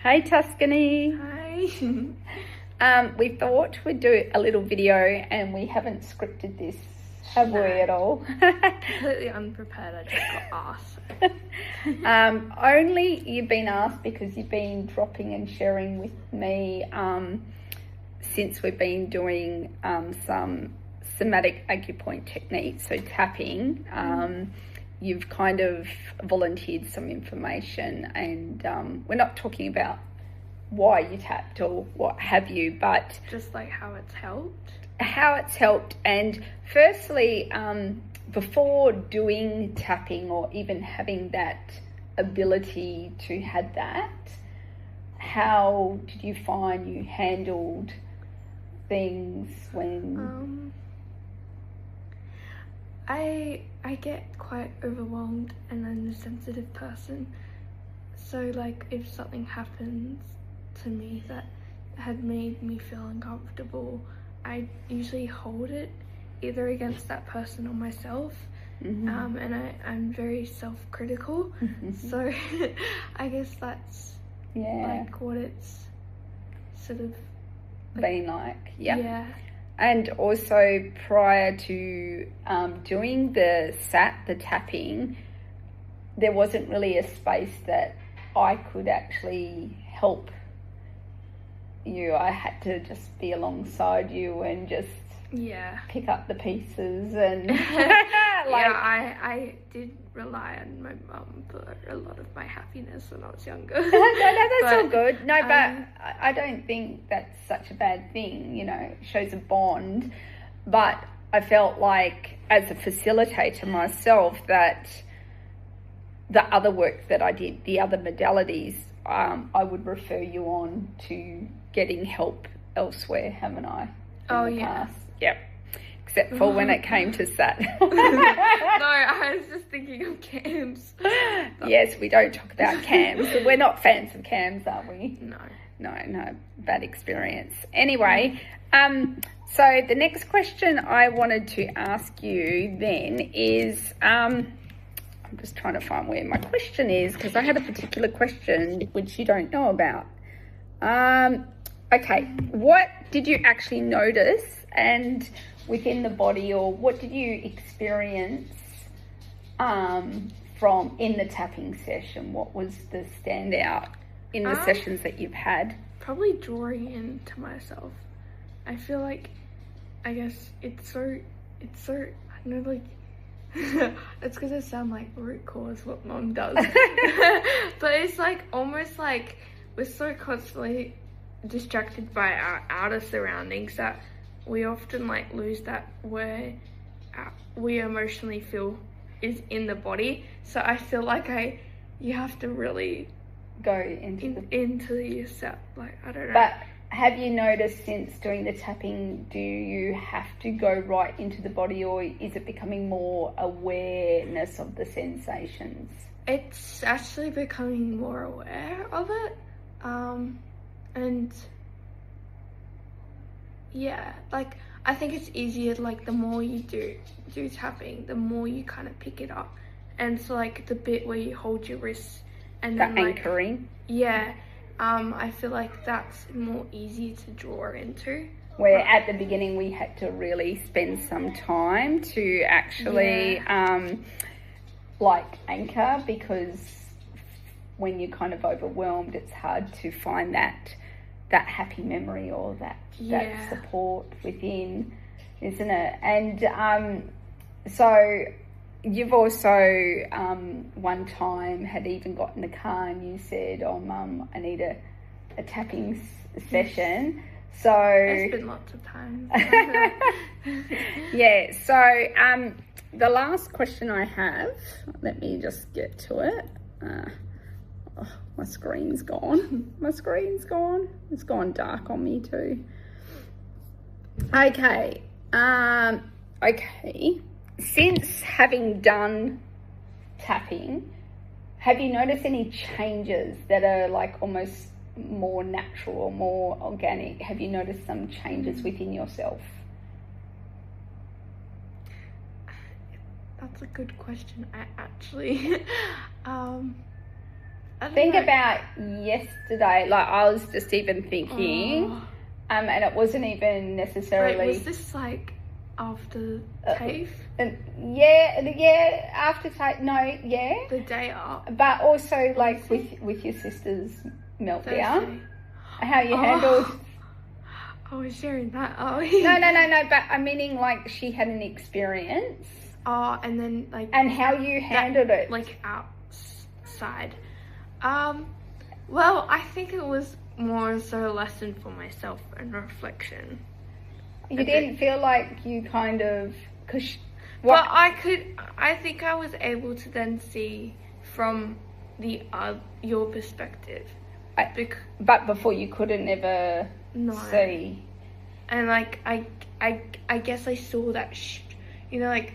Hey Tuscany. Hi. We thought we'd do a little video and we haven't scripted this, have we at all? Completely unprepared, I just got asked. Only you've been asked because you've been dropping and sharing with me since we've been doing some Somatic Acupoint Technique, so tapping. You've kind of volunteered some information, and we're not talking about why you tapped or what have you, but just like how it's helped. And firstly, before doing tapping or even having that ability to have that, how did you find you handled things when... I get quite overwhelmed and I'm a sensitive person, so like if something happens to me that had made me feel uncomfortable, I usually hold it either against that person or myself. And I'm very self-critical, so I guess that's like what it's sort of been like. Yeah. And also prior to doing the tapping, there wasn't really a space that I could actually help you. I had to just be alongside you and just pick up the pieces and I did rely on my mum for a lot of my happiness when I was younger. No, that's all good. No, but I don't think that's such a bad thing, you know, it shows a bond. But I felt like as a facilitator myself that the other work that I did, the other modalities, I would refer you on to getting help elsewhere, haven't I? In the past? Yep. Except for when it came to SAT. No, I was just thinking of cams. Yes, we don't talk about cams. We're not fans of cams, are we? No, bad experience. Anyway, so the next question I wanted to ask you then is, I'm just trying to find where my question is because I had a particular question which you don't know about. Okay, what did you actually notice and within the body, or what did you experience from in the tapping session? What was the standout in the sessions that you've had? Probably drawing into myself. I feel like, I guess it's so I know, like it's gonna sound like root cause what mom does, but it's like almost like we're so constantly distracted by our outer surroundings that we often like lose that where we emotionally feel is in the body. So I feel like you have to really go into yourself. Like, I don't know. But have you noticed since doing the tapping, do you have to go right into the body, or is it becoming more awareness of the sensations? It's actually becoming more aware of it. And yeah, like I think it's easier, like the more you do tapping, the more you kind of pick it up. And so like the bit where you hold your wrists and then anchoring. I feel like that's more easy to draw into. Where at the beginning we had to really spend some time to actually like anchor, because when you're kind of overwhelmed, it's hard to find that happy memory or that support within, isn't it? And so you've also one time had even got in the car and you said, "Oh, Mum, I need a tapping session." So there's been lots of times. So the last question I have, let me just get to it. My screen's gone. It's gone dark on me too. Okay. Since having done tapping, have you noticed any changes that are like almost more natural or more organic? Have you noticed some changes within yourself? That's a good question. I actually Think about yesterday. Like, I was just even thinking, and it wasn't even necessarily. Wait, was this like after TAFE? Yeah, after TAFE. No, yeah. The day up. But also, like, with your sister's meltdown, how you handled. I was sharing that. Oh, No. But I'm meaning, like, she had an experience. Oh, and then like. And how you handled it, like outside. Well, I think it was more so a lesson for myself and reflection. You didn't feel like you kind of, but I think I was able to then see from your perspective. But before you couldn't ever see. And like, I guess I saw that, like,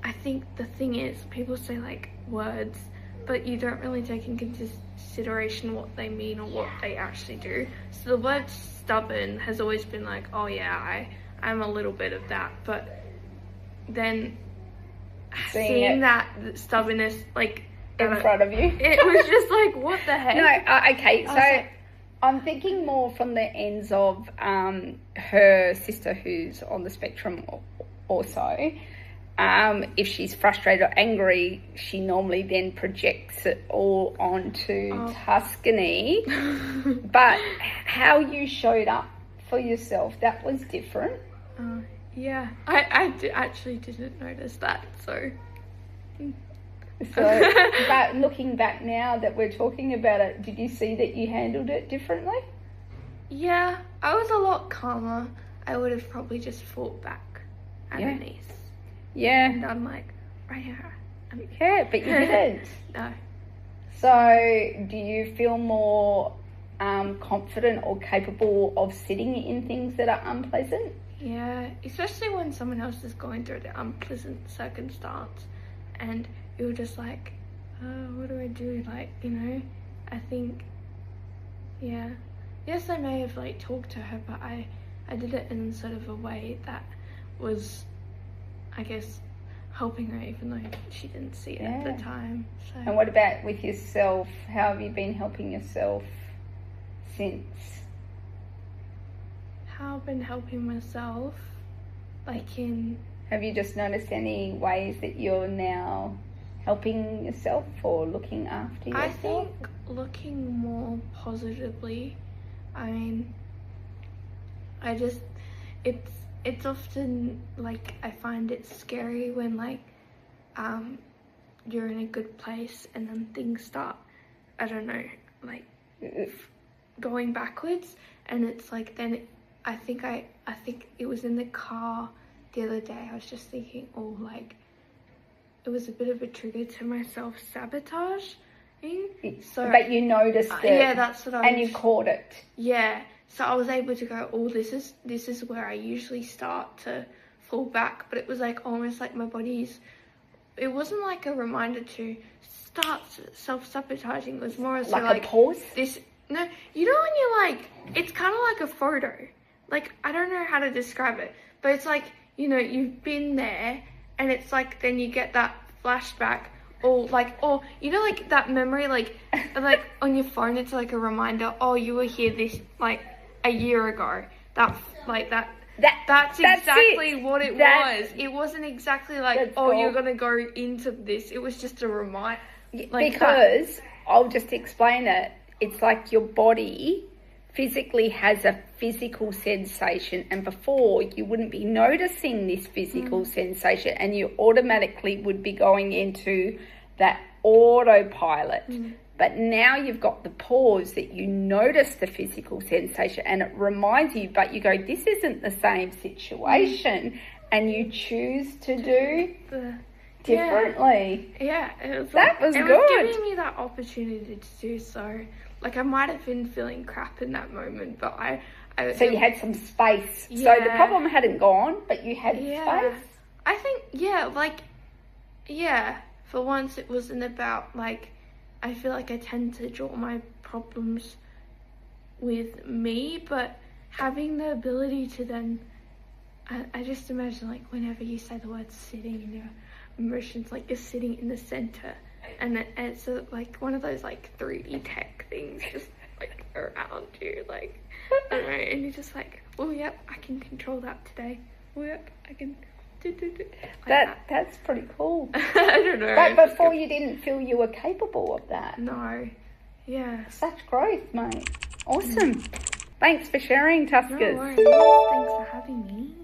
I think the thing is, people say like words, but you don't really take in consideration what they mean or what they actually do. So the word stubborn has always been like, oh yeah, I'm a little bit of that. But then seeing that stubbornness like in front of you, it was just like, what the heck? No, okay, so I'm thinking more from the ends of her sister who's on the spectrum also. If she's frustrated or angry, she normally then projects it all onto Tuscany. But how you showed up for yourself, that was different. Yeah, I actually didn't notice that, so... But looking back now that we're talking about it, did you see that you handled it differently? Yeah, I was a lot calmer. I would have probably just fought back underneath. Yeah. And I'm like, right here. Yeah, but you didn't. No. So, do you feel more confident or capable of sitting in things that are unpleasant? Yeah, especially when someone else is going through the unpleasant circumstance and you're just like, what do I do? Like, I think, yeah. Yes, I may have like talked to her, but I did it in sort of a way that was, I guess, helping her, even though she didn't see it at the time. So. And what about with yourself? How have you been helping yourself since? How I've been helping myself, like in... Have you just noticed any ways that you're now helping yourself or looking after yourself? I think looking more positively. I mean, it's often like I find it scary when like you're in a good place and then things start, I don't know, like going backwards, and it's like then I think it was in the car the other day, I was just thinking, oh, like it was a bit of a trigger to my self-sabotage. So, but you noticed it. Yeah, that's what I was. And you caught it. Yeah. So I was able to go, oh, this is where I usually start to fall back. But it was like almost like my body's, it wasn't like a reminder to start self-sabotaging. It was more so like a pause? No, when you're like, it's kind of like a photo. Like, I don't know how to describe it. But it's like, you've been there and it's like, then you get that flashback. Or like that memory, like on your phone, it's like a reminder. Oh, you were here this like a year ago. That's exactly what it was. It wasn't exactly like, oh, you're gonna go into this. It was just a reminder. Like because I'll just explain it. It's like your body physically has a physical sensation, and before you wouldn't be noticing this physical sensation, and you automatically would be going into that autopilot. But now you've got the pause that you notice the physical sensation and it reminds you, but you go, this isn't the same situation, and you choose to do differently. Yeah, it was giving me that opportunity to do so. Like, I might have been feeling crap in that moment, but So you had some space. Yeah. So the problem hadn't gone, but you had space. I think, for once it wasn't about, like, I feel like I tend to draw my problems with me, but having the ability to then, I just imagine, like, whenever you say the word sitting in your emotions, like, you're sitting in the center and it's like one of those like 3D tech things just like around you, like I don't know, and you're just like, oh yep, I can control that today. Oh yep, I can do like that's pretty cool. I don't know. But before you didn't feel you were capable of that. No. Yes. Such growth, mate. Awesome. Thanks for sharing, Tuskers. No worries. Thanks for having me.